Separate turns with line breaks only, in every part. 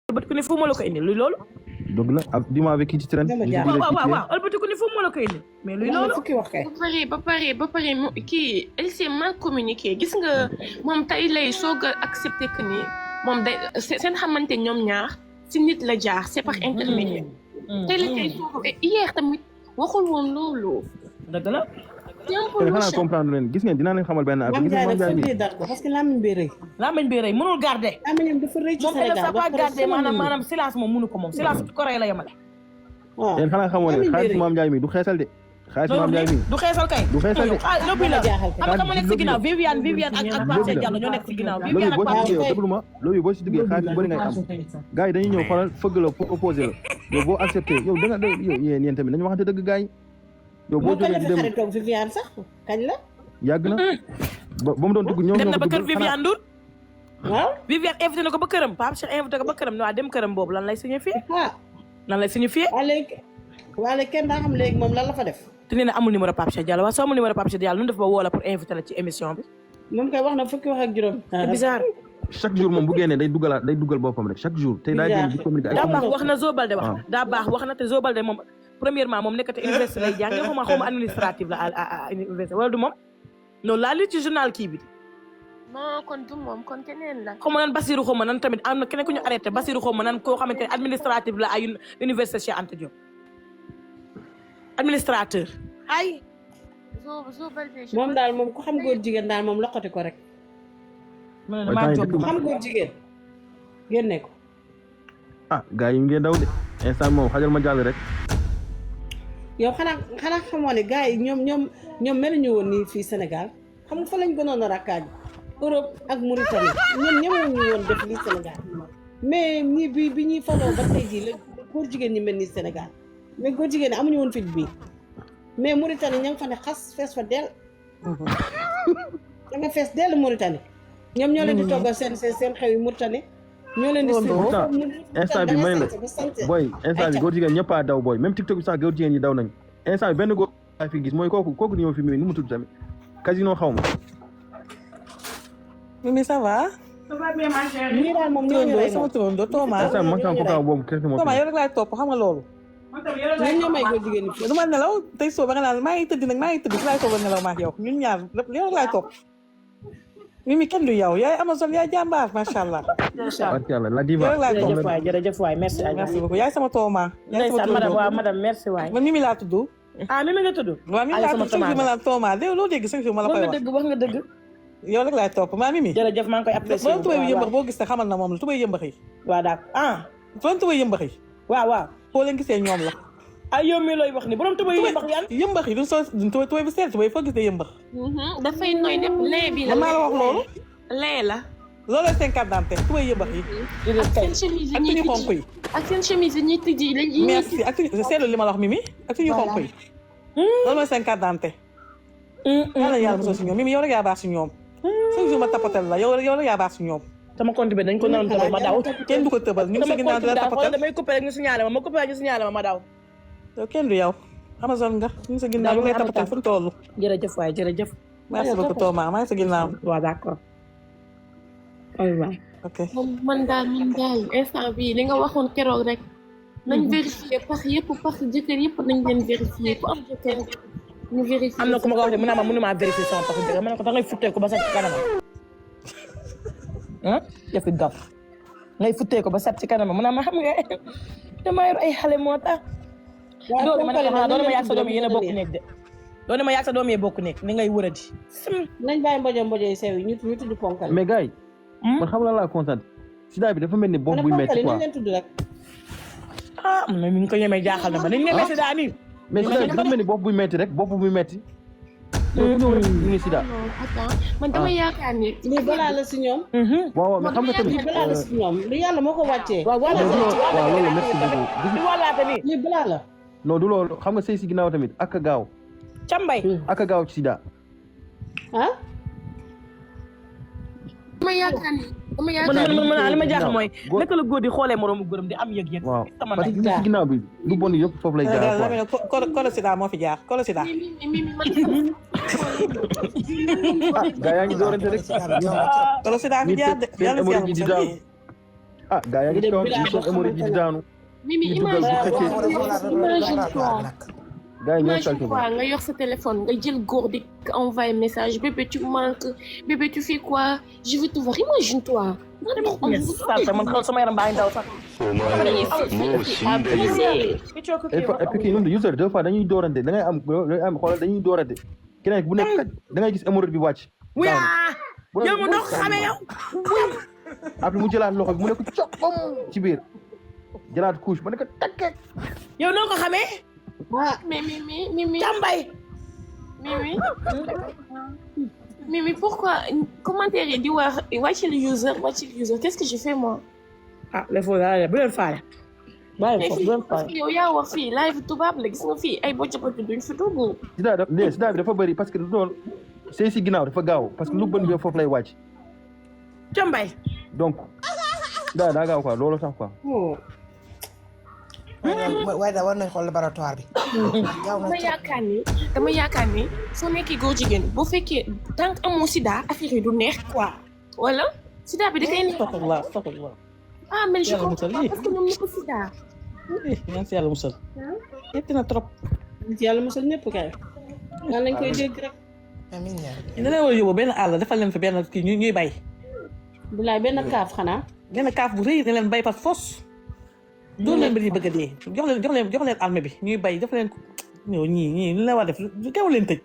ëlbatiku ne fu ma la ko indi luy loolu.
dëgg la ak dis-moi avec qui tu traînes.
waaw ëlbatiku ne fu ma la ko indi. mais luy loolu
fukki wax kay.
ba pare kii elle s'est mal communiqué gis nga moom tey lay soog a accepté que ni moom day seen xamante ñoom ñaar si nit la jaar c'est par intermédiaire. tey la koy soog a hier tamit waxul woon loolu.
dëgg la.
te xanaa comprendre leen gis ngeen dinaa leen xamal benn affaire.
Mame Ndiaye nag fële dal ko parce que làmmiñ bi rëy.
làmmiñ bi rëy mënul garder.
làmmiñam dafa rëy ci Sénégal
moom dafa garder maanaam silence moom mënu ko moom silence koré la yemale.
waaw
yéen xanaa xamoo ne xaalis Mame Ndiaye mi du xeesal de. xaalis Mame Ndiaye mi
du xeesal kay.
du xeesal de
lobby la xam nga ma nekk si ginnaaw Viviane ak Pape Diallo ñoo nekk si ginnaaw Viviane ak Pape Diallo.
déglu ma loolu boo si duggee xaalis bu bëri ngay am gars yi dañuy ñëw xoolal fëgg la pour opposer la yow boo accepté yow da nga yow yéen tamit dañu waxante dëgg gars yi yow boo jógee dem
xaritoog Viviane sax kañ la
yàgg na ba mu doon dugg ñoom
dem na ba kër Viviane Ndour
waaw
Viviane invité na ko ba këram Pape Cheikh invité ko ba këram waa dem këram boobu lan lay signifié lan lay signifié
waa léegi kenn daa xam léegi moom lan la fa def
te nee na amul numéro Pape Cheikh Diallo waaw soo amul numéro Pape Cheikh Diallo nu def ba woo la pour invité la ci émission bi
moom kay wax na fukki wax ak juróom
c'est bizarre
chaque jour moom bu génnee day dugal boppam rek chaque jour tey daa génn di communiquer
daa baax wax na Zobalde wax na daa baax wax na te Zobalde moom premièrement moom nekkate université lay jàng xaw ma administrative la à université wala du moom noonu laa li ci journal kii bi
non kon du moom kon keneen la.
xaw ma nan Basirou xaw ma nan tamit am na keneen ku ñu arrêté Basirou xaw ma nan koo xamante ne administrative la ay université Cheikh Anta Diop administrateur ay
moom daal moom ku xam góor jigéen daal moom loqati ko rek ku xam góor jigéen génne ko
gars yi ngeen daw de instant moom xajal ma jàll rek
yow xanaa xamoo ne gars yi ñoom meluñu woon nii fii Sénégal xam nga fa lañ gënoon a rakkaaj Europe ak Mauritanie ñoom ñemewuñu woon def lii Sénégal mais ñi bi ñuy faloo ba tey jii la góor jigéen ñi mel ni Sénégal mais góor jigéen ñi amuñu woon fit bii mais Mauritanie ña nga fa ne xas fees fa dell da nga fees dell Mauritanie ñoom ñoo leen di toggal seen xew yi Mauritanie ñoo leen di
instant bi may la booy instant bi góor jigéen ñëpp a daw booy même TikTok bi sax góor jigéen yi daw nañ instant bi benn góor laa fi gis mooy kooku ñëw fi nu mu tudd tamit casino xaw ma
Mimi ça va
ça va bien ma chère ñii daal moom ñoo ñu rey
sama turando Thomas
instant bi manquant pourquoi boobu kese moo
Thomas yow rek laay topp xam nga loolu
ñun ñoo may góor jigéen ñi fii
du ma nelaw tey soo ba nga naan maa ngi tëdd si laay toog a nelaw ma ak yow ñun ñaar yow rek laay topp Mimi kenn du yow yaay Amazon yaay jàmbaar macha allah.
barke yàlla la diva
jërëjëf waay merci
beaucoup yaay sama Thomas. yaay sama
madame waaw madame merci waay.
man Mimi laa tudd.
Mimi nga tudd.
waaw Mimi laa tudd chaque jour ma naan Thomas loo dégg chaque jour ma la koy wax.
wax nga dëgg.
yow rek laay topp maa Mimi.
jërëjëf maa ngi koy apprécié.
waaw tubay yëmbax boo gis te xamal na moom la tubay yëmbax yi.
waaw d'accord
doon tubay yëmbax yi.
waaw.
foo leen gisee ñoom la.
yow mii looy wax ni borom tubay yëmbax yan.
yëmbax yi duñ tubay bu seet tubay foo gisee yëmbax.
dafay nooy def lee bi la.
maa la wax loolu.
lee la.
looloo seen carte d'identité tubay yëmbax yi.
ak seen chemise
ak suñu xonk yi.
ak seen chemise yi ñuy tijji lañuy.
merci ak suñu seetlu li ma la wax Mimi ak suñu xonk yi. loolu mooy seen carte d'identité. yàlla yàlla mosoo si ñoom Mimi yow rek yaa baax si ñoom. chaque jour ma tapatal la yow rek yaa baax si ñoom.
sama compte bi dañ ko naroon tëbal ma daw.
kenn du ko tëbal ñu ngi sa ginnaaw di la tapatal
damay coupé rek ñu signalé ma coupé rek ñu signalé ma daw.
yow kenn du yow Amazon nga ñu ngi sa ginnaaw ñu ngi lay tapatal fu ñu toll.
jërëjëf waay jërëjëf.
merci beaucoup Thomas maa ngi sa ginnaaw.
waaw d'accord. aywa.
ok
man daal instant bii li nga waxoon keroog rek. nañ vérifier pax jëkkër yëpp nañ leen vérifier ku am jëkkër ñu vérifier.
am na ku ma ko wax de mënuma vérifier sama paxu jëkkër ma ne ko da ngay futtee ko ba sa ci kanamam. yëfi gaf ngay futtee ko ba sat ci kanam mu ne ma xam nga dama yor ay xale moo tax. waaw doon ma yàgg sa doom yi yéen a bokk nekk de. doon ma yàgg sa doom yi bokk nekk ni ngay wëradi. nañ bàyyi mbojo yi sew yi ñu tudd ponkal.
mais gars yi. man xam laa kontaan. sida bi dafa mel ni bopp buy metti quoi.
mais mi ngi ko ñemee jaaxal na ma nañ ñemee sida nii.
mais sida bi dafa mel ni bopp buy metti rek bopp buy metti. ñëw rek ñu ngi sida.
man dama yaakaar ni.
lii balaa la si ñoom.
waaw mais xam nga tamit.
lii balaa la si ñoom li yàlla moo ko wàccee.
waaw loolu merci beaucoup.
li wàllaate nii lii balaa la.
non du loolu xam nga sëy si ginnaaw tamit ak a gaaw.
cambay
ak a gaaw ci sida.
dama yaakaar ni.
li ma jaaxal mooy naka la góor di xoolee moroomu góoram di am yëg-yëg.
waaw parce que si ginnaaw bi lu bon yëpp foofu lay jaar quoi.
kolo sida moo fi jaar kolo sida.
gaa yaa ngi doorante rek.
kolo sida fi jaar de yàlla si yàlla
ah gars yaa ngi ci kawam ñu sol émori ji di daanu
Mimi
ñu dugal bu fekkee
imagine-toi
gars yi ñoo
imagine-toi
calculé
nga yor sa téléphone nga jël góor di envoyer message bébé tu manques bébé tu fais quoi je veux te voir imagine-toi
man xool sama yaram baa ngi daw sax.
et puis kii ñun de user deux fois dañuy doorante da ngay am xoolal dañuy doorante keneen bu nekk kat da ngay gis émori bi wàcc
wuyaa yow mu dox xamee yow.
après mu jëlaat loxo bi mu ne ko coppam ci biir jëlaat couche ba ne ko takkee
yow noo ko xamee.
Mimi
Tambay.
Mimi pourquoi commentaire yi di wax wàccil user qu'est-ce que j'ai fait moi
ah les faux daal bu leen faale. bàyyi foofu bu leen faale.
yow yaa wax fii live tubaab la gis nga fii ay bocc duñ fi dugg
sida bi dafa bëri parce que loolu sëy si ginnaaw dafa gaaw parce que lu bën bi foofu lay wàcc
Tambay.
donc sida daa gaaw quoi loolu sax quoi
waaye da war nañ xool laboratoire bi.
dama yaakaar ni soo nekkee góor jigéen boo fekkee tant que amoo sida affaire yi du neex quoi wala sida bi da koy neex.
Astafurlah.
ah mais je comprends pas parce que ñoom ñëpp sida.
ñaan si yàlla musal. yetti na trop.
yàlla musal ñëpp kay. nan lañ koy dégg rek.
amiin yaa
da leen war a yóbbu benn àll defal leen fi benn kii ñuy bay.
bilaay benn kaaf xanaa.
benn kaaf bu rëy da leen bay par force. doon leen ba di bëgg a dee jox leen armée bi ñuy bay def leen ko ñii li la war def teewul leen tëj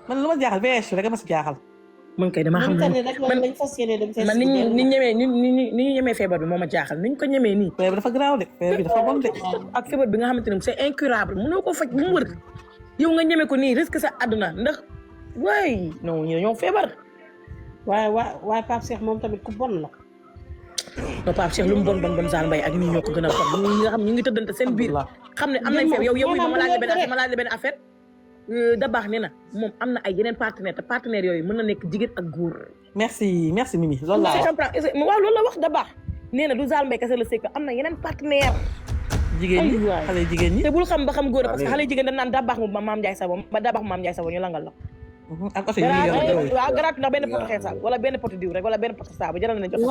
man lu ma jaaxal VS rek ma si jaaxal.
man kay damaa xam man ni ñu ñemee feebar bi moo ma jaaxal ni ñu ko ñemee nii.
feebar bi dafa garaaw de feebar bi dafa bon de.
ak feebar bi nga xamante ne c'est incurable mënoo ko faj bu mu wër yow nga ñeme ko nii risque sa àdduna ndax waay non ñu ñoo feebar.
waaye Pape Cheikh moom tamit ku bon la.
non Pape Cheikh lu mu bon Zale Mbaye ak ñi ñoo ko gën a bon ñi nga xam ñu ngi tëddante seen biir xam ne am nañ feebar yow ma laaj la benn affaire da baax nee na moom am na ay yeneen partenaire te partenaires yooyu mën na nekk jigéen ak góor.
merci Mimi loolu laa wax.
waaw loolu la wax da baax nee na du Zale Mbaye kese la sekk am na yeneen partenaire
jigéen ñi xale jigéen ñi
te bul xam ba xam góor parce que xale jigéen dañ naan da baax mu Mame Ndiaye Savon ba da baax mu Mame Ndiaye Savon ñu langal la
ak oto yi ñu yor
waaw garaat ndax benn poto xeesal wala benn poto diw rek wala benn poto saabu jaral na jox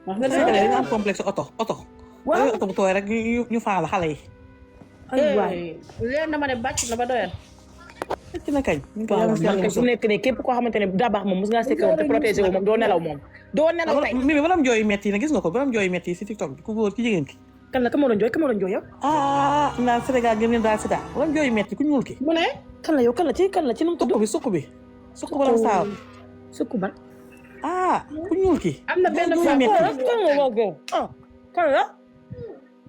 wax nga ne
dañu am complexe oto waaw oto bu tooy rek ñu faala xale yi.
leen na ma ne bàcc na ba doyal.
ci na kañ.
su nekk ne képp koo xamante ne daa baax moom mos ngaa sekk woon te protégé wu moom doo nelaw moom. doo nelaw tey
Mimi borom jooy metti na gis nga ko borom jooy metti si TikTok bi ku góor ki jigéen ki.
kan la ka ma doon jooy yow.
naan Sénégal ngeen leen daal sida borom jooy metti ku ñuul ki.
mu ne.
kan la yow kan la ci nu mu tudd.
sukk bi borom saaw.
sukk ban.
ku ñuul ki.
am na benn femme
kan la.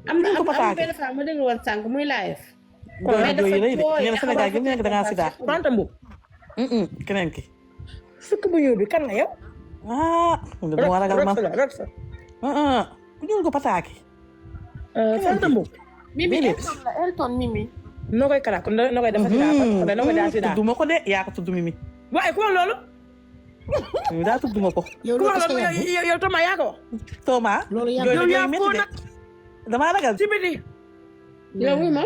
am na benn femme ma déglu woon sànq muy live.
mais dafa jooy nee na Sénégal gi nekk da ngaa sida.
Fanta Mbow.
keneen ki.
sukk bu ñuul bi kan la yow.
dama war a ragal man ku ñuul ko pataaki.
Fanta Mbow.
Mimi Elton Mimi.
noo koy kala kon noo koy def sida noo koy daa sida.
tudd ma ko de yaa ko tudd Mimi.
waaye ku wax loolu.
daa tudd ma ko.
ku wax loolu yow Thomas yaa ko wax.
Thomas.
loolu
yow yaa ko nag.
damaa ragal
ci biti.
yow wi ma.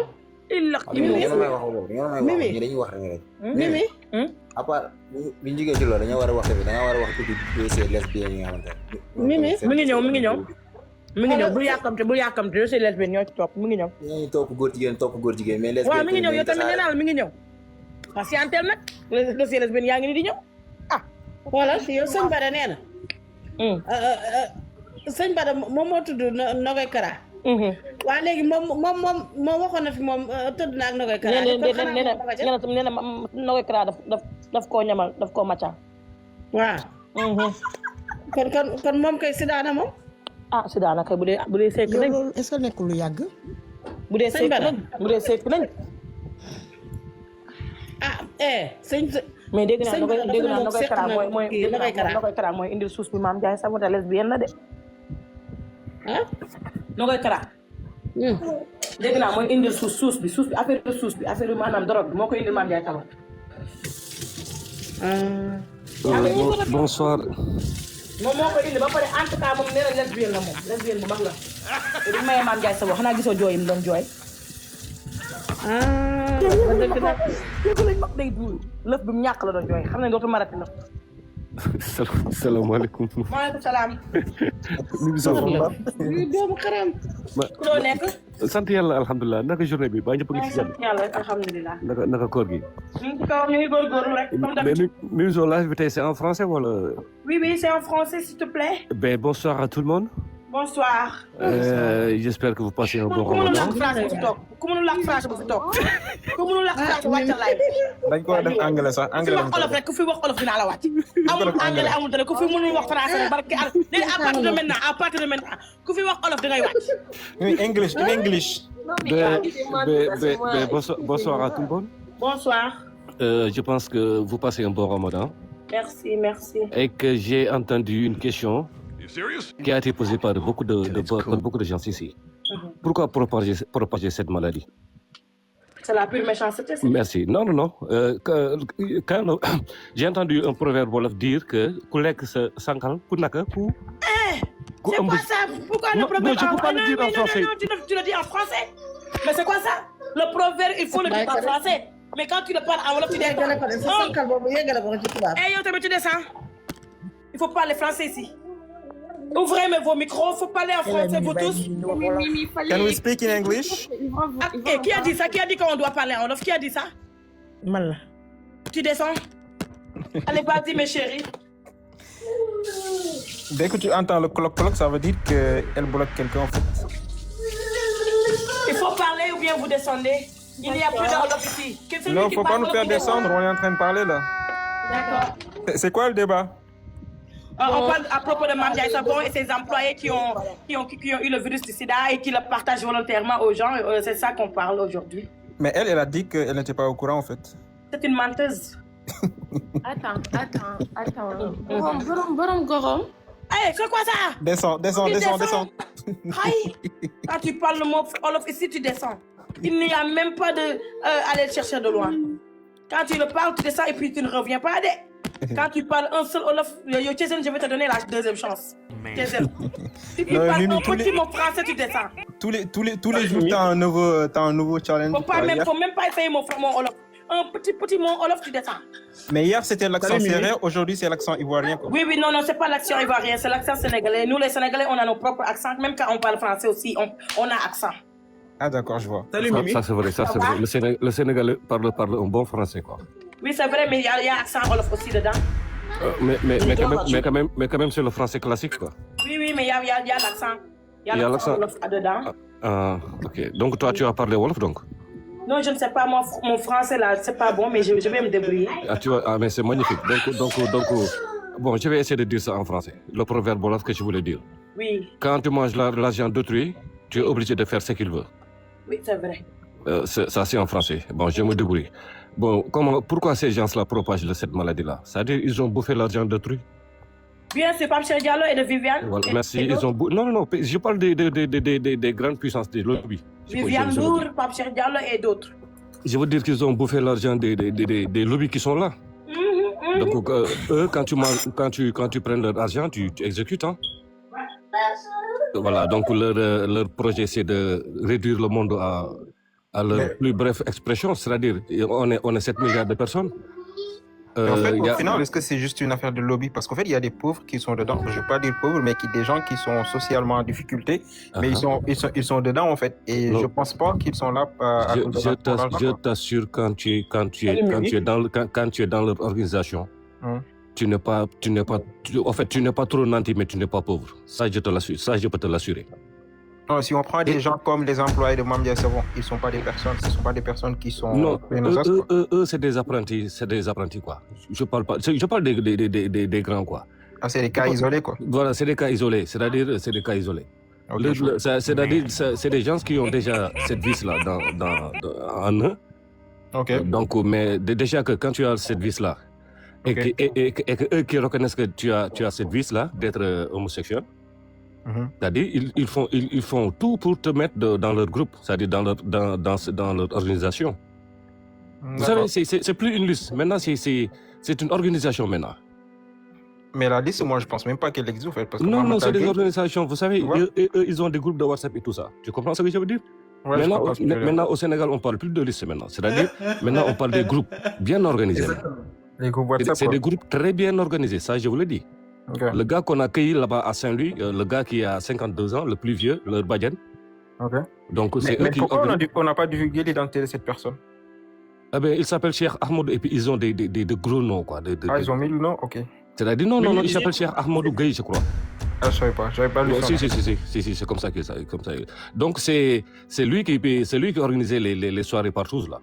Mimi dañuy wax rek.
Mimi.
à part bu ñu jógee ci loolu dañoo war a wax tamit da nga war a wax tuuti dossier lesbienne yi nga xamante ne.
Mimi
mi ngi ñëw bul yàkkamte dossier lesbienne ñoo ci topp mi ngi ñëw.
ñooñu topp góor jigéen mais lesbienne.
waaw mi ngi ñëw yow tamit nee naa la mi ngi ñëw. patientel nag dossier lesbienne yaa ngi ni di ñëw
voilà yow sëñ Bada nee na. sëñ Bada moom moo tudd Nogoy Kara. waa léegi moom waxoon na fi moom tëdd na ak Nogoy Kara.
nee na Nogoy Kara daf koo ñamal daf koo macca.
waaw. kon moom kay sidaana moom.
sidaana kay bu dee sekk nañ.
loolu est-ce que nekkul lu yàgg.
bu dee sekk nañ.
sëñ.
mais dégg naa Nogoy Kara mooy indil suus bi Mame Ndiaye Savon te lesbienne la de. Nogoy Kara. dégg naa mooy indil suus bi affaire maanaam drogue bi moo koy indil Mame Ndiaye Savon.
bonsoir.
moom moo koy indi ba pare en tout cas moom nee na lesbienne la moom lesbienne bu mag la. te du maye Mame Ndiaye Savon xanaa gisoo jooy yi mu doon jooy. dëgg lañ mag day duul lëf bi mu ñàkk la doon jooy xam ne dootu marati la.
salaamaaleykum.
maaleykum salaam.
lii doomu xaram.
ku loo nekk.
sant yàlla alhamdulilah naka journée bi ba ñëpp a ngi ci jàmm.
yàlla alhamdulilah.
naka koor gi.
ñu ngi ci kaw ñu ngi góorgóorlu rek. comme
mais
d'habitude.
Mimzo live bi tey c'est en français wala.
Oui, c'est en français, s'il te plaît.
Ben bonsoir à tout le monde.
Bonsoir.
J'espère que vous passez un bon
ku mënul
ramadan.
làkk français bu fi toog. ku mënul làkk français bu fi toog. ku mënul làkk français wàccal laay.
dañ ko def anglais sax
ku fi
anglais
wax olof rek ku fi wax olof dinaa la wàcc. amul anglais amul dara ku fi mënul wax français rek barke al léegi à partir de maintenant ku fi wax olof da ngay wàcc.
English in English.
Bonsoir à tout le monde.
Bonsoir.
Je pense que vous passez un bon ramadan.
Merci.
Et que j'ai entendu une question qui a été posée par beaucoup de gens ici. Pourquoi propager cette maladie?
C'est la pure méchanceté.
Merci. Non. Quand j'ai entendu un proverbe wolof dire que ku lekk sa sànqal ku naka ku.
C'est quoi ça? Pourquoi le proverbe?
Non, je peux pas le dire en français.
Non, tu le dis en français. Mais c'est quoi ça? Le proverbe, il faut le dire en français. Mais quand tu le parles en wolof, tu descends. Yow tamit tu descends. Il faut parler français ici. Ouvrez vos micros, il faut parler en français vous tous.
Can we speak in English?
Qui a dit ça? Qui a dit qu'on doit parler en wolof? Qui a dit ça?
man la.
Tu descends. Allez, vas-y mes chéris.
Dès que tu entends le cloc, ça veut dire qu'elle bloque quelqu'un en fait.
Il faut parler ou bien vous descendez. Il n'y a plus de wolof ici.
Non, faut pas nous faire descendre, on est en train de parler là.
D'accord.
C'est quoi le débat?
On parle à propos de Mame Ndiaye Savon et ses employés qui ont eu le virus du sida et qui le partagent volontairement aux gens. C'est ça qu'on parle aujourd'hui.
Mais elle a dit qu'elle n'était pas au courant en fait.
C'est une menteuse.
Attends. Borom gorom.
Hey, c'est quoi ça?
Descends.
Aïe. Quand tu parles le mot Olof ici, tu descends. Il n'y a même pas de aller le chercher de loin. Quand tu le parles, tu descends et puis tu ne reviens pas. Quand tu parles un seul Olof, je vais te donner la deuxième chance. Si tu parles un petit mot français, tu descends.
Tous les jours, t'as un nouveau challenge.
Faut même pas essayer mon Olof. Un petit mot Olof, tu descends.
Mais hier, c'était l'accent sérère, aujourd'hui, c'est l'accent ivoirien. Quoi.
Oui, non, c'est pas l'accent ivoirien, c'est l'accent sénégalais. Nous, les Sénégalais, on a nos propres accents. Même quand on parle français aussi, on a accent.
Ah d'accord, je vois.
Ça c'est vrai. Le Sénégalais parle un bon français quoi.
Oui, c'est vrai, mais il y a accent Olof aussi dedans.
Mais quand même c'est le français classique quoi.
Oui, mais il y a l'accent. Il y a l'accent Olof dedans.
Ok. Donc toi tu as parlé Wolof donc?
Non, je ne sais pas, mon français là, c'est pas bon, mais je vais me débrouiller.
Mais c'est magnifique. Donc, bon, je vais essayer de dire ça en français. Le proverbe Wolof que je voulais dire.
Oui.
Quand tu manges l'argent d'autrui, tu es obligé de faire ce qu'il veut.
Oui, c'est vrai.
Ça c'est en français. Bon, je me débrouille. Bon, pourquoi ces gens-là propagent cette maladie-là? C'est-à-dire ils ont bouffé l'argent d'autrui?
Bien sûr, Pape Cheikh Diallo et de Viviane.
Voilà, merci. Non, je parle des grandes puissances des lobbies.
Viviane Ndour, Pape Cheikh Diallo et d'autres.
Je veux dire qu'ils ont bouffé l'argent des lobbies qui sont là. Donc, eux, quand tu prends leur argent, tu exécutes. Hein? Voilà, donc leur projet, c'est de réduire le monde à leur plus brève expression, c'est-à-dire on est 7 milliards de personnes.
En fait, au final, est-ce que c'est juste une affaire de lobby? Parce qu'en fait, il y a des pauvres qui sont dedans. Je ne veux pas dire pauvres, mais des gens qui sont socialement en difficulté, mais ils sont dedans en fait. Et je ne pense pas qu'ils sont là à cause de l'argent.
Je t'assure, quand tu es dans leur organisation, tu n'es pas trop nanti, mais tu n'es pas pauvre. Ça, je peux te l'assurer.
Non, si on prend des gens comme les employés de Mame Ndiaye Savon, ils ne sont pas des personnes, ce ne sont pas des personnes qui sont...
Non, eux c'est des apprentis quoi. Je parle des grands quoi.
Ah, c'est des cas isolés quoi.
Voilà, c'est des cas isolés, c'est-à-dire c'est des cas isolés.
Okay,
c'est-à-dire c'est des gens qui ont déjà cette vis-là en eux.
Okay.
Donc, mais déjà que quand tu as cette vis-là, et que eux qui reconnaissent que tu as cette vis-là d'être homosexuel, c'est-à-dire ils font tout pour te mettre dans leur groupe, c'est-à-dire dans leur organisation. Vous savez, c'est plus une liste. Maintenant, c'est une organisation maintenant.
Mais la liste, moi, je pense même pas qu'elle existe en fait. Parce que
non, c'est des organisations. Vous savez, eux, ils ont des groupes de WhatsApp et tout ça. Tu comprends ce que je veux dire?
Ouais,
maintenant, au Sénégal, on parle plus de liste maintenant. C'est-à-dire, maintenant, on parle des groupes bien organisés.
Les groupes
C'est
WhatsApp,
c'est
quoi.
des groupes très bien organisés, ça je vous le dis.
Ok.
Le gars qu'on a accueilli là-bas à Saint-Louis, le gars qui a 52 ans, le plus vieux, leur Badian.
Ok.
Donc c'est eux
Mais
qui
pourquoi
organisent.
on n'a pas divulgué l'identité de cette personne?
Ah ben, il s'appelle Cheikh Ahmadou et puis ils ont de gros noms, quoi.
Ah, ils ont mis le nom? Ok.
C'est-à-dire, non, il s'appelle Cheikh Ahmadou Gueye, je crois.
Ah, je savais pas. J'avais pas lu
Ouais,
ça.
si, c'est comme ça que ça. Comme ça. Donc c'est lui qui organisait les soirées partout là.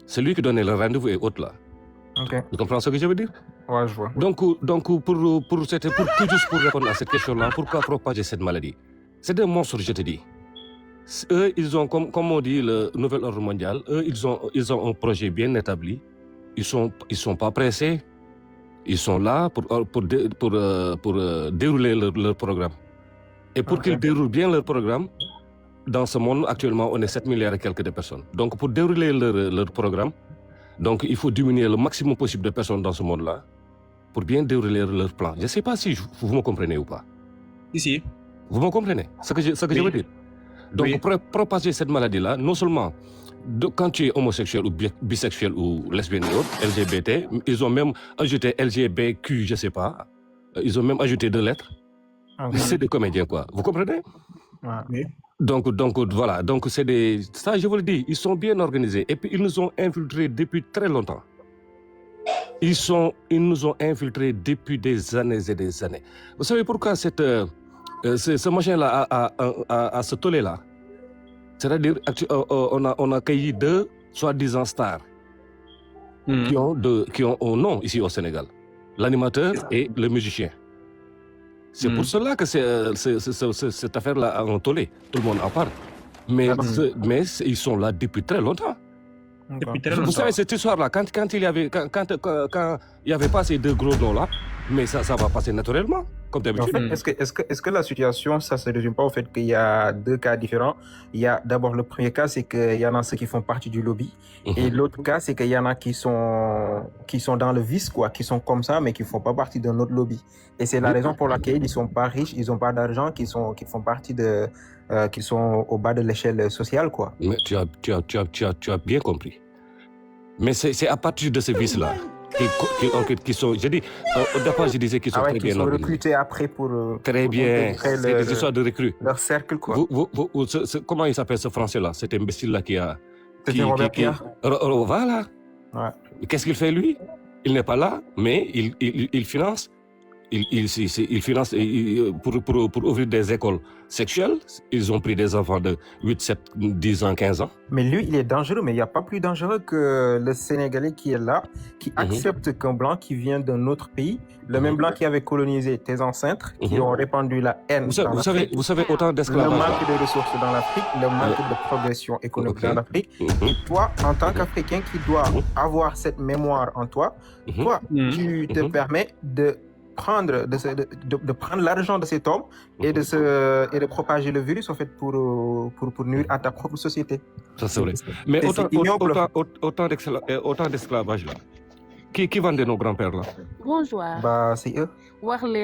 C'est lui qui donnait le rendez-vous et autres là.
Ok.
Tu comprends ce que je veux dire?
Ouais, je vois.
Donc pour juste pour répondre à cette question-là, pourquoi propager cette maladie? C'est des monstres, je te dis. Eux, ils ont, comme on dit, le nouvel ordre mondial, eux, ils ont un projet bien établi. Ils sont pas pressés. Ils sont là pour dérouler leur programme. Et pour qu'ils déroulent bien leur programme, dans ce monde, actuellement, on est 7 milliards et quelques de personnes. Donc, pour dérouler leur programme, donc, il faut diminuer le maximum possible de personnes dans ce monde-là pour bien dérouler leur plan. Je ne sais pas si vous me comprenez ou pas.
Ici.
Vous me comprenez ce que je veux dire? Donc, propager cette maladie-là, non seulement quand tu es homosexuel ou bisexuel ou lesbienne ou autre, LGBT, ils ont même ajouté LGBTQ, je ne sais pas. Ils ont même ajouté 2 lettres. C'est des comédiens, quoi. Vous comprenez?
Ouais.
Donc voilà. Donc, ça, je vous le dis, ils sont bien organisés. Et puis, ils nous ont infiltrés depuis très longtemps. Ils nous ont infiltrés depuis des années et des années. Vous savez pourquoi ce machin-là a ce tollé-là? C'est-à-dire, on a accueilli 2 soi-disant stars qui ont un nom ici au Sénégal. L'animateur et le musicien. C'est pour cela que cette affaire-là a un tollé. Tout le monde en parle. Mais ils sont là depuis très longtemps. Vous savez, cette histoire-là, quand il y avait pas ces 2 gros noms-là, mais ça va passer naturellement, comme d'habitude.
En fait, est-ce que la situation, ça se résume pas au fait qu'il y a 2 cas différents? Il y a d'abord le premier cas, c'est qu'il y en a ceux qui font partie du lobby, et l'autre cas, c'est qu'il y en a qui sont dans le vice, quoi, qui sont comme ça, mais qui font pas partie d'un autre lobby. Et c'est la raison pour laquelle ils sont pas riches, ils ont pas d'argent, qui font partie qui sont au bas de l'échelle sociale, quoi.
Mais tu as bien compris. Mais c'est à partir de ces vices-là qui sont, je dis, au départ je disais qu'ils sont très bien organisés.
Recrutés après pour
très bien, c'est des histoires de recrues.
Leur cercle, quoi.
Comment il s'appelle ce français-là, cet imbécile-là qui a...
C'était Robert Pierre.
Voilà.
Ouais.
Qu'est-ce qu'il fait lui? Il n'est pas là, mais il finance. Il finance pour ouvrir des écoles sexuelles. Ils ont pris des enfants de 8, 7, 10 ans, 15 ans.
Mais lui, il est dangereux, mais il n'y a pas plus dangereux que le Sénégalais qui est là, qui accepte qu'un blanc qui vient d'un autre pays, le même blanc qui avait colonisé tes ancêtres, qui ont répandu la haine
vous savez, autant d'esclaves.
Le manque de ressources dans l'Afrique, le manque de progression économique dans l'Afrique. Et toi, en tant qu'Africain qui doit avoir cette mémoire en toi, toi, tu te permets de prendre l'argent de cet homme et de propager le virus en fait pour nuire à ta propre société.
Ça c'est vrai. Mais autant d'esclavage là. Qui vendait nos grands-pères là?
Bonjour.
Bah c'est eux.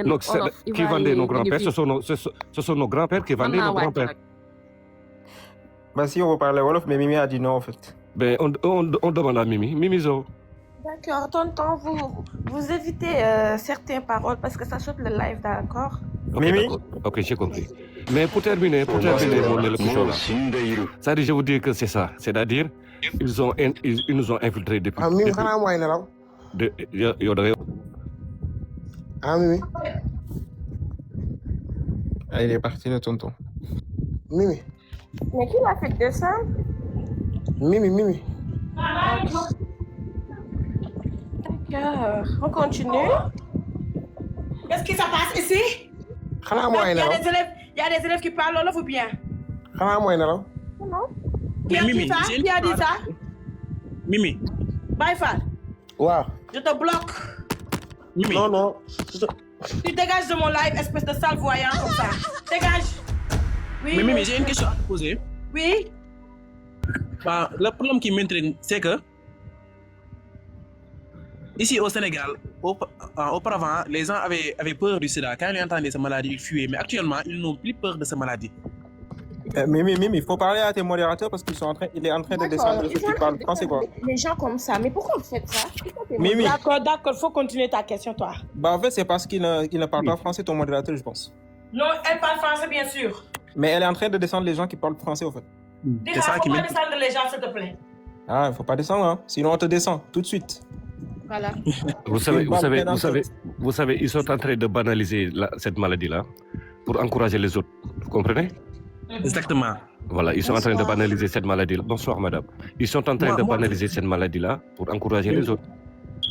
Donc, qui vendaient nos grands-pères, ce sont nos grands-pères qui vendaient nos grands-pères.
Bah si on veut parler Wolof, mais Mimi a dit non en fait.
Ben on demande à Mimi Zo.
D'accord, tonton, vous évitez certaines paroles parce que ça saute le live, d'accord?
Mimi?
Ok, j'ai compris. Mais pour terminer, mon élocution là, ça dit, je vous dis que c'est ça. C'est-à-dire, ils nous ont infiltrés depuis.
Ah, Mimi, xanaa mooy nelaw. Ah, Mimi.
Ah, il est parti le tonton.
Mimi.
Mais qui l'a fait descendre?
Mimi.
D'accord, on continue.
Qu'est-ce qui se passe ici?
Xanaa mooy nelaw.
Il y a des élèves qui parlent Wolof ou bien?
Xanaa mooy nelaw.
Qui a dit ça? Qui a dit ça?
Mimi.
Baye Fall.
Waaw.
Je te bloque.
Mimi.
Non.
Tu dégages de mon live, espèce de sale voyant comme ça. Dégage. Oui.
Mais Mimi, j'ai une question à te poser.
Oui.
Bah, le problème qui m'intrigue, c'est que ici au Sénégal, auparavant, les gens avaient peur du sida. Quand ils entendaient cette maladie, ils fuyaient. Mais actuellement, ils n'ont plus peur de cette maladie.
Mais il faut parler à tes modérateurs parce qu'il est en train de descendre ceux qui parlent français, quoi.
Les gens comme ça, mais pourquoi vous faites ça?
Mimi.
D'accord, faut continuer ta question, toi.
Bah, en fait, c'est parce qu'il ne parle pas français, ton modérateur, je pense.
Non, elle parle français, bien sûr.
Mais elle est en train de descendre les gens qui parlent français, en fait.
Dis-moi, faut pas descendre les gens, s'il te plaît.
Ah, il faut pas descendre, hein. Sinon on te descend tout de suite.
Voilà.
Vous savez, ils sont en train de banaliser cette maladie-là pour encourager les autres. Vous comprenez?
Exactement.
Voilà, ils sont en train de banaliser cette maladie-là. Bonsoir, madame. Ils sont en train de banaliser cette maladie-là pour encourager les autres.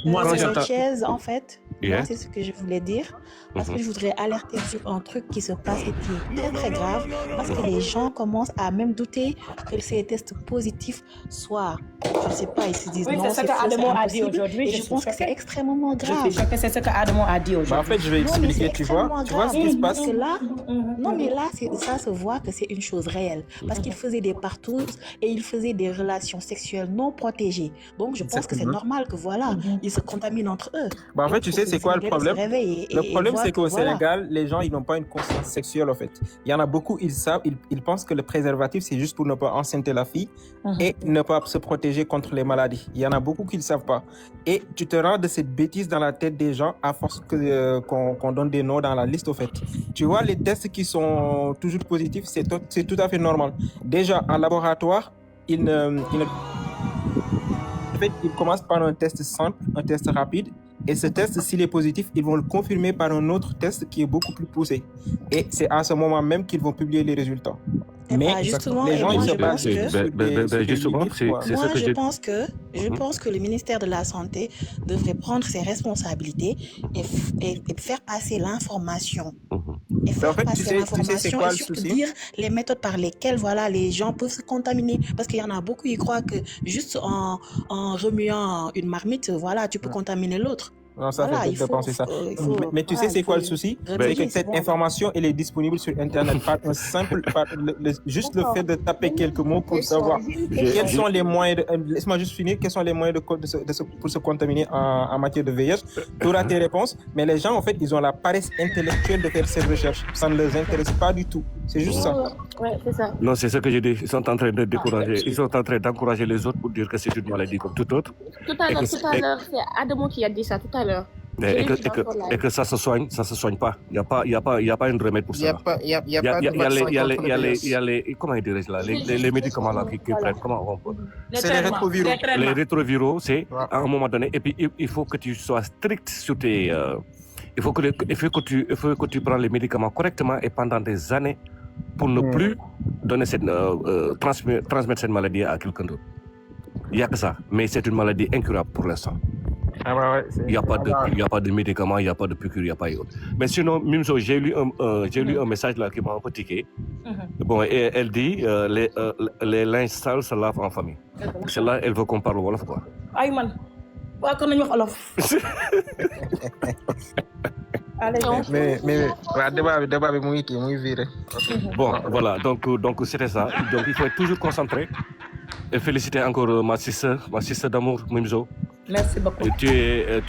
Sanchez, en fait,
Yeah.
moi, c'est ce que je voulais dire, parce que je voudrais alerter sur un truc qui se passe et qui est très très grave, parce que les gens commencent à même douter que ces tests positifs soient, je ne sais pas, ils se disent
Oui,
non,
c'est ce qu'Adamo a dit aujourd'hui.
et je pense que c'est extrêmement grave.
Je suis choquée, c'est ce qu'Adamo a dit aujourd'hui.
Bah, en fait, je vais expliquer, tu vois ce qui se passe.
Parce que là, non mais là, ça se voit que c'est une chose réelle, parce qu'ils faisaient des partous et ils faisaient des relations sexuelles non protégées. Donc je pense que c'est normal que voilà, ils se contaminent entre eux.
Bah, en fait, tu sais, c'est quoi le problème? Le problème, c'est qu'au
voilà.
Sénégal, les gens, ils n'ont pas une conscience sexuelle, en fait. Il y en a beaucoup, ils savent, ils pensent que le préservatif, c'est juste pour ne pas enceinter la fille et ne pas se protéger contre les maladies. Il y en a beaucoup qui ne le savent pas. Et tu te rends de cette bêtise dans la tête des gens à force qu'on donne des noms dans la liste, au fait. Tu vois, les tests qui sont toujours positifs, c'est tout à fait normal. Déjà, en laboratoire, en fait, ils commencent par un test simple, un test rapide. Et ce test, s'il est positif, ils vont le confirmer par un autre test qui est beaucoup plus poussé. Et c'est à ce moment même qu'ils vont publier les résultats. Mais
justement,
les gens, ils se basent sur
je pense que le ministère de la Santé devrait prendre ses responsabilités et faire passer l'information. Et faire
en fait,
passer l'information
c'est quoi
et
le
surtout
souci?
dire les méthodes par lesquelles voilà, les gens peuvent se contaminer. Parce qu'il y en a beaucoup qui croient que juste en remuant une marmite, voilà, tu peux contaminer l'autre.
Non, ça
Voilà,
fait
il
de
faut-
penser ça. Mais tu
voilà,
sais, c'est
il
quoi
faut
le souci?
rédiger,
C'est que
c'est
cette
bon.
information, elle est disponible sur Internet par un simple, juste le fait de taper quelques mots pour savoir quels sont les moyens, laisse-moi juste finir, quels sont les moyens pour se contaminer en matière de VIH. Tu auras tes réponses, mais les gens, en fait, ils ont la paresse intellectuelle de faire ces recherches. Ça ne les intéresse pas du tout. C'est juste ça.
Ouais, c'est ça.
Non, c'est ce que j'ai dit. Ils sont en train de décourager, ils sont en train d'encourager les autres pour dire que c'est une maladie comme toute autre.
Tout à l'heure, c'est Adamo qui a dit ça tout à l'heure.
Et que ça se soigne pas. Il y a pas un remède pour ça.
Il y a pas de vaccin contre le virus.
Il y a les comment dirais-je là, les médicaments là qui prennent, comment on peut.
C'est les rétroviraux.
Les rétroviraux, c'est à un moment donné, et puis il faut que tu sois strict sur tes, il faut que tu prends les médicaments correctement et pendant des années pour ne plus donner transmettre cette maladie à quelqu'un d'autre. Il n'y a que ça, mais c'est une maladie incurable pour l'instant.
Ah ouais,
Il n'y a pas de médicaments, il n'y a pas de piqûres, il n'y a pas d'autre. Mais sinon, Mimzo, j'ai lu un message là qui m'a un peu tiqué. Bon, et elle dit les linges sales se lavent en famille. Celle-là, elle veut qu'on parle wolof quoi.
Ay man, waa kon nañu wax olof.
mais débat bi mu ngi viré.
Bon, voilà, donc c'était ça. Donc il faut être toujours concentré. Et féliciter encore ma sister d'amour, Mimzo.
Merci beaucoup.
Tu es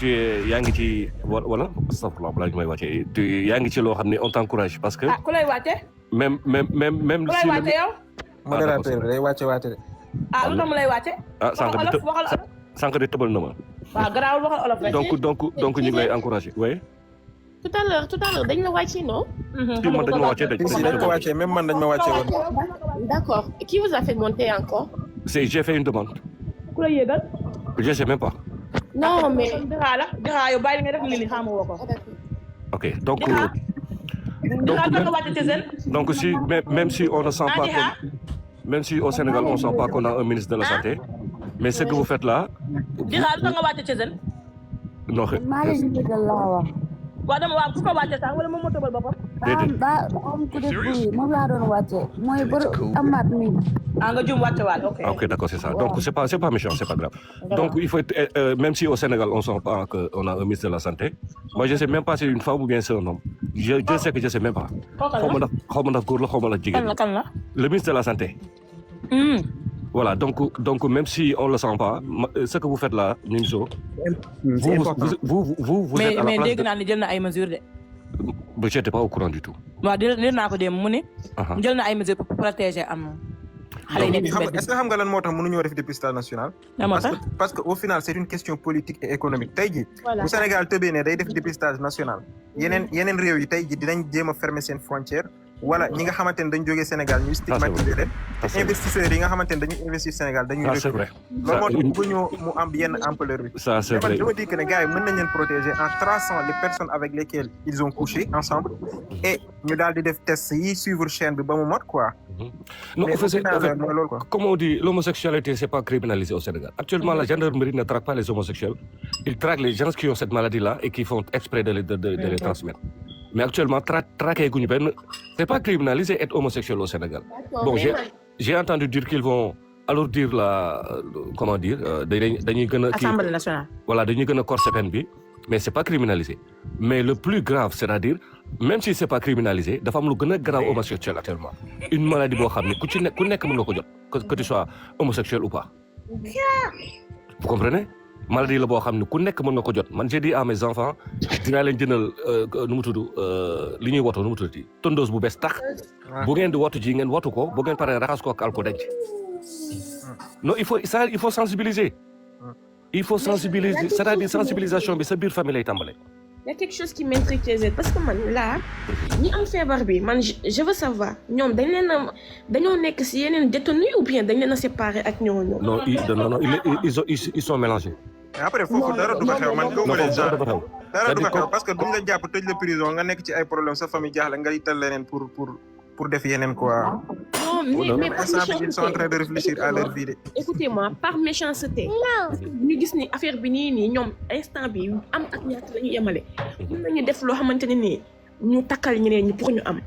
yaa ngi ci voilà astafurlah balaa ñu may wàccee yaa ngi ci loo xam ne on t'encourage parce que
Ah, ku lay wàcce?
même
Ku lay wàcce yow?
Modérateur bi day wàcce de.
Ah, lu tax mu lay wàcce?
waxal olof. Sànq de tëbal na ma.
Waaw, garaawul waxal olof rek.
donc ñu ngi lay encouragé oui.
Tout à l'heure, dañ la wàcce, non?
Ci man dañ ma wàccee
dañ ko wàccee même man dañ ma wàccee woon.
D'accord. Qui vous a fait monter encore?
J'ai fait une demande.
Ku lay yéegal?
Je sais même pas.
Non, mais...
Dira yow bàyyi nga def lii xamu woo ko.
Ok, donc
Dira nga wàcce ci seen?
donc si même si on ne sent pas même si au Sénégal on ne sent pas qu'on a un ministre de la santé, mais ce que vous faites là.
Dira nga wàcce ci seen?
Non.
Waa dama ku ko wàcce sax wala moom moo tëbal boppam?
moom laa doon wàcce mooy bër amaat mi.
Ah nga jum wàcce waat, ok.
Ok, d'accord, c'est ça. Donc c'est pas méchant, c'est pas grave. Donc il faut être, même si au Sénégal on sent pas qu'on a un ministre de la santé, moi je sais même pas si c'est une femme ou bien c'est un homme. Je sais que je sais même pas. Xaw ma ndax góor la xaw ma ndax jigéen la.
Kan la?
Le ministre de la santé. Voilà, donc même si on le sent pas, ce que vous faites là, Mimzo, vous êtes à la
mais
place
dégg naa ne jël na ay mesures de.
Je n'étais pas au courant du tout.
waaw dina naa ko dem mu ne. jël na ay mesures pour protéger xale yi nekk ci
est-ce que xam nga lan moo tax mënuñoo def dépistage national. parce que au final c'est une question politique et économique tey jii. bu Sénégal tëbee ne day def dépistage national. yeneen réew yi tey jii dinañ jéem a fermer seen frontière. wala ñi nga xamante ne dañu jógee Sénégal ñuy stigmatiser leen. te investisseurs yi nga xamante ne dañuy investir Sénégal dañuy.
c'est vrai
loolu moo tax bëgguñoo mu am yenn ampleur bi.
ça c'est vrai
je me dis que ne gars yi mën nañ leen protéger en traçant les personnes avec lesquelles ils ont couché ensemble. et ñu daal di def test yi suivre chaîne bi ba mu mot quoi.
Non, en fait, comme on dit, l'homosexualité, c'est pas criminalisé au Sénégal. Actuellement, la gendarmerie ne traque pas les homosexuels. Ils traquent les gens qui ont cette maladie-là et qui font exprès de les transmettre. Mais actuellement, traquer c'est pas criminalisé être homosexuel au Sénégal. Bon, j'ai entendu dire qu'ils vont alourdir comment dire,
Assemblée nationale.
Voilà, dañuy gëna corser peine bi, mais c'est pas criminalisé. Mais le plus grave, c'est-à-dire, même si c'est pas criminalisé, dafa am lu gëna grave homosexuel actuellement. Une maladie boo xam ne ku nekk mën nga ko jot, que tu sois homosexuel ou pas. Vous comprenez? Maladie la boo xam ne ku nekk mën nga ko jot. Man j'ai dit à mes enfants, dinaa leen jëndal nu mu tudd li ñuy woto nu mu tudd tondeuse bu bees tax. Bu ngeen di wotu ji ngeen wotu ko, bu ngeen paree raxas ko ak alcool denc. Non, il faut sensibiliser. Il faut sensibiliser, c'est-à-dire sensibilisation bi sa biir famille lay tàmbale.
Il y a quelque chose qui m'intrigue parce que man là ñi am feebar bi man je veux savoir ñoom dañoo nekk ci yeneen détenus ou bien dañ leen a séparer ak ñooñu.
Non, ils sont mélangés.
Après foofu dara du fa xew man gëwuma les gens dara du fa xew parce que duñ la jàpp tëj la prison nga nekk ci ay problème sa famille jaaxle nga ital leneen pour def yeneen quoi.
Non, mais par méchanceté.
Ils sont en train de réfléchir à leur vie.
Écoutez-moi, par méchanceté. ñu gis ni affaire bi nii ñoom instant bi am ak ñaata la ñu yemale. mën nañu def loo xamante ne nii ñu takkal ñeneen ñi pour ñu am.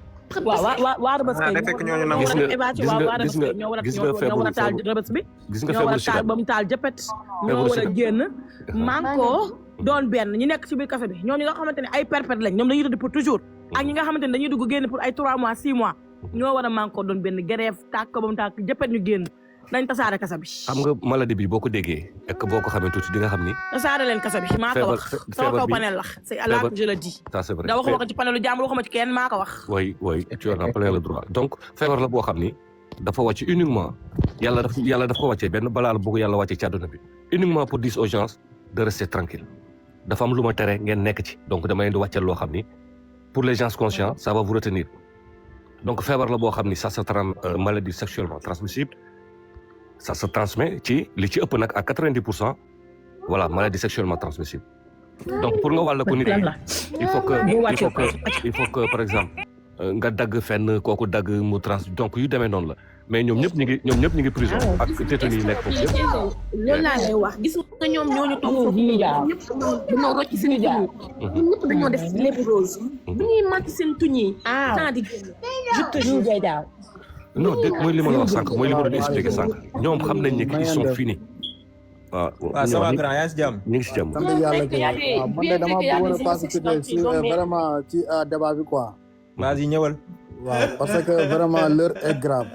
waa rëbës kay ñoo war a taal rëbës bi. ñoo war a taal ba mu taal jëppet. ñoo war a génn manko doon benn ñu nekk ci biir café bi ñoom ñi nga xamante ne ay perpètes lañ ñoom dañuy tëdd pour toujours. ak ñi nga xamante ne dañuy dugg génn pour ay 3 mois 6 mois ñoo war a manko doon benn grève tàkk ko ba mu tàkk jëppet ñu génn dañ tasaare kasa bi.
xam nga maladie bi boo ko déggee ak boo ko xamee tuuti di nga xam ni.
tasaare leen kasa bi maa ko wax sama kaw panel la c'est là que je le dis.
ça c'est vrai
da waxuma ko ci panelu jàmbur waxuma ci kenn maa ko wax.
oui tu as plein le droit donc feebar la boo xam ni dafa wàcc uniquement yàlla daf ko wàccee benn balaa la bëgg yàlla wàccee ci àdduna bi uniquement pour dire aux gens de rester tranquille dafa am lu ma tere ngeen nekk ci donc dama leen di wàcceel loo xam ni pour les gens conscients ça va vous retenir donc feebar la boo xam ni ça se maladie sexuellement transmissible ça se transmet ci li ci ëpp nag à 90% voilà maladie sexuellement transmissible donc pour nga wàll ko nit il faut que par exemple nga dagg fenn kooku dagg mu donc yu demee noonu la mais ñoom ñëpp ñu ngi prison ak détenus yi nekk foofu yëpp.
loolu laa lay wax gis nga ñoom ñooñu toog foofu ñëpp dañoo rocc seen tuñ yi ñoom ñëpp dañoo def lépp rose bu ñuy màtt seen tuñ yi temps di je te jure
non dégg mooy li ma la wax sànq mooy li ma doon expliqué sànq ñoom xam nañ ne que ils sont finis.
waaw ça va grand yaa ngi si jàmm.
ñu ngi si jàmm.
sant yàlla kay waaw man de dama bëggoon a participer ci vraiment ci débat bi quoi.
vas-y ñëwal.
waaw parce que vraiment l'heure est grave.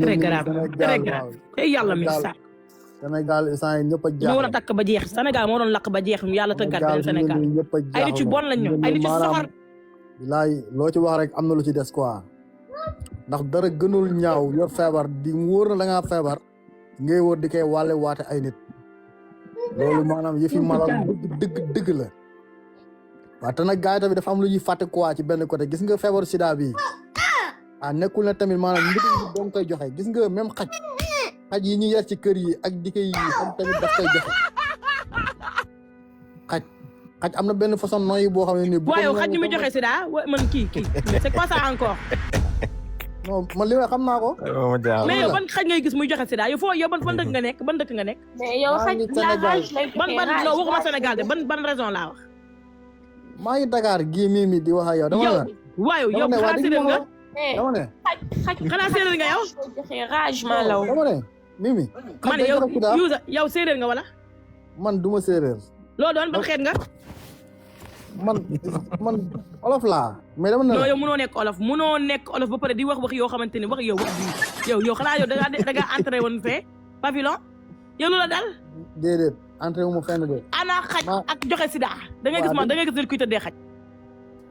très grave tey yàlla mi sax.
Sénégal instant yii ñëpp a jaaxle.
ñoo war a takk ba jeex Sénégal moo doon lakk ba jeex yàlla tëggat beneen Sénégal ay nit ci bon lañ ñëw ay nit ci soxor.
bilaay loo ci wax rek am na lu ci des quoi. ndax dara gënul ñaaw yor feebar di mu wóor na da ngaa feebar ngay wóor di koy wàlle waate ay nit loolu maanaam yëfi malal dëgg la waaw te nag gars yi tamit dafa am lu ñuy fàtte quoi ci benn côté gis nga feebaru sida bi nekkul ne tamit maanaam nit ñi doon koy joxe gis nga même xaj yi ñu yar ci kër yi ak di koy xam tamit daf koy joxe xaj am na benn façon nooyi boo xam ne nii.
waaye xaj ñu muy joxe sida man kii c'est quoi ça encore.
non man li ma xam naa ko.
mais yow ban xaj ngay gis muy joxe sida yow foo yow ban dëkk nga nekk ban dëkk nga nekk.
mais yow xaj la rage lay
ban non waxuma Sénégal de ban raison laa wax.
maa ngi Dakar gii mii di wax ak yow. dama ne
waaw yow xanaa séeréer nga.
dama ne.
xanaa séeréer nga yow.
joxe rage maa law.
dama ne Mimi.
man yow séeréer nga wala.
man duma séeréer.
loo doon ban xeet nga.
man olof laa. mais dama ne
non yow mënoo nekk olof ba pare di wax yoo xamante ni wax yow xanaa yow da ngaa entré woon fee pavillon yow loola dal.
déedéet entré wu ma fenn de.
ana xaj ak joxe sida da ngay gis nit kuy tëddee xaj.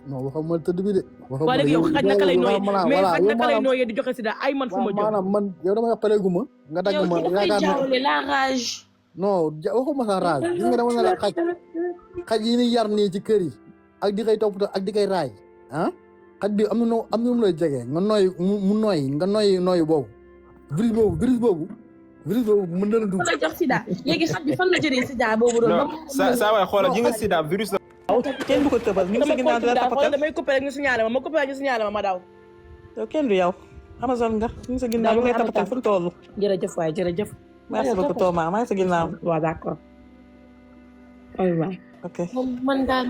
non waxuma tëdd bi de.
waa léegi yow xaj naka lay nooyee mais xaj naka lay nooyee di joxe sida ay man fu ma jóg.
maanaam man yow dama wax pareegu ma. nga dagg ma yaakaar
jaawale la rage.
non waxuma sa rage gis nga dama ne la xaj yi ni yar nii ci kër yi ak di koy toppatoo ak di koy raay ah xaj bi am na nu mu lay jege nga nooy mu nooy nga nooy boobu virus boobu mën na la dugg.
la jox sida léegi xaj bi fan la jëlee sida boobu doon.
non saa waay xoolal ji nga sida virus la.
kenn du ko tëbal ñu ngi si ginnaaw dara tapatal
damay coupé rek ñu signalé ma daw.
yow kenn du yow Amazon nga ñu ngi sa ginnaaw ñu ngi lay tapatal fu ñu toll.
jërëjëf waay jërëjëf.
merci beaucoup Thomas maa ngi sa ginnaaw.
waaw d'accord. aywa.
ok
man daal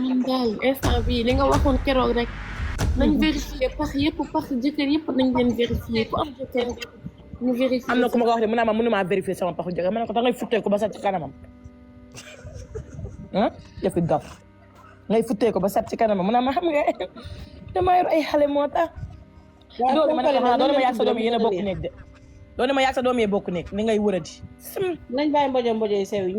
instant bii li nga waxoon keroog rek nañ vérifier pax jëkkër yëpp nañ leen vérifier ku am jëkkër ñu vérifier.
am na ku ma ko wax de mënuma vérifier sama paxu jëkkër ma ne ko da ngay futtee ko ba set ci kanamam ah yëfi gaf ngay futtee ko ba set ci kanamam mu ne ma xam nga dama yor ay xale moo tax. doole ma yàgg sa doom yi yéen a bokk nekk de doole ma yàgg sa doom yi bokk nekk ni ngay wëradi.
nañ bàyyi mbojo yi sew yi